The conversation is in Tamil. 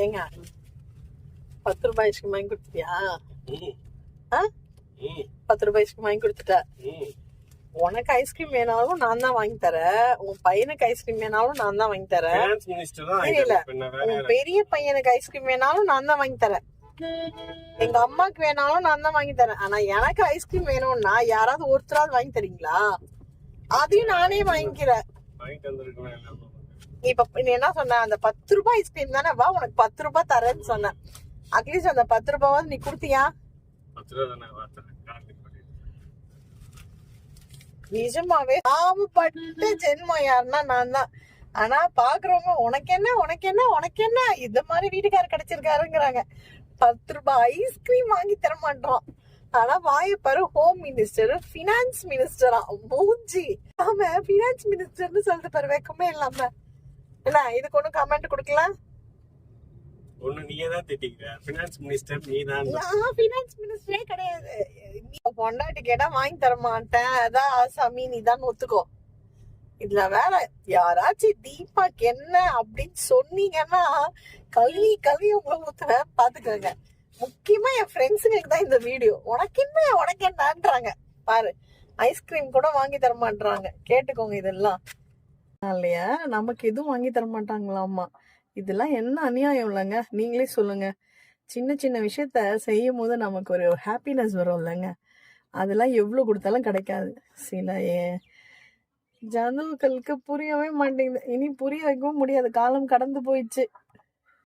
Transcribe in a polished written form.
ஏங்க 10 ரூபாய் ஐஸ்கிரீம் வாங்கி கொடுத்துட்டியா? 10 ரூபாய் ஐஸ்கிரீம் வாங்கி கொடுத்துட்ட. உனக்கு ஐஸ்கிரீம் வேணாலும் நான் தான் வாங்கி தரேன். உன் பையனுக்கு ஐஸ்கிரீம் வேணாலும் நான் தான் வாங்கி தரேன். இல்ல, உன் பெரிய பையனுக்கு ஐஸ்கிரீம் வேணாலும் நான் தான் வாங்கி தரேன். எங்க அம்மாக்கு வேணாலும் நான் தான் வாங்கி தரேன். ஆனா எனக்கு ஐஸ்கிரீம் வேணும்னா யாராவது ஒருத்தராவது வாங்கி தரீங்களா? அதையும் நானே வாங்கிக்கிறேன். இப்ப நீ என்ன சொன்ன? அந்த 10 ரூபாய் ஐஸ்கிரீம் தானே, வா உனக்கு 10 ரூபாய் தரேன்னு சொன்னேன். அட்லீஸ்ட் அந்த 10 ரூபாவது நீ குடுத்தியா? நிஜமாவே பாவப்பட்ட ஜென்மம் யாருன்னா நான் தான். ஆனா பாக்குறவங்க உனக்கு என்ன உனக்கு என்ன உனக்கு என்ன இந்த மாதிரி வீட்டுக்காரர் கிடைச்சிருக்காருங்கிறாங்க. 10 ரூபாய் ஐஸ்கிரீம் வாங்கி தர மாட்டோம். ஆனா வாயப்பாரு, ஹோம் மினிஸ்டர், பினான்ஸ் மினிஸ்டரா மூஞ்சி. ஆமா, பினான்ஸ் மினிஸ்டர்னு சொல்லிட்டு பாரு, வெக்கமே இல்லாம. என்ன இதுக்கு ஒண்ணும் கமெண்ட் கொடுக்கல? மினிஸ்டரே கிடையாது. பொண்டாட்டி கேட்டா வாங்கி தர மாட்டேன், அதான் ஆசாமி நீ தான் ஒத்துக்கோ. இதுல வேற யாராச்சும் தீபாக்கு என்ன அப்படின்னு சொன்னீங்கன்னா கல்வி உங்களை ஊத்துவேன், பாத்துக்கோங்க. முக்கியமா என் ஃப்ரெண்ட்ஸுங்களுக்கு தான் இந்த வீடியோ. உனக்கு என்னன்றாங்க பாரு. ஐஸ்கிரீம் கூட வாங்கி தர மாட்டாங்க, கேட்டுக்கோங்க. இதெல்லாம் இல்லையா, நமக்கு எதுவும் வாங்கி தர மாட்டாங்களாமா. இதெல்லாம் என்ன அநியாயம் இல்லைங்க? நீங்களே சொல்லுங்க. சின்ன சின்ன விஷயத்த செய்யும் போது நமக்கு ஒரு ஹாப்பினஸ் வரும் இல்லைங்க? அதெல்லாம் எவ்வளவு கொடுத்தாலும் கிடைக்காது. சில ஜனங்களுக்கு புரியவே மாட்டேங்குது. இனி புரிய வைக்கவும் முடியாது, காலம் கடந்து போயிடுச்சு.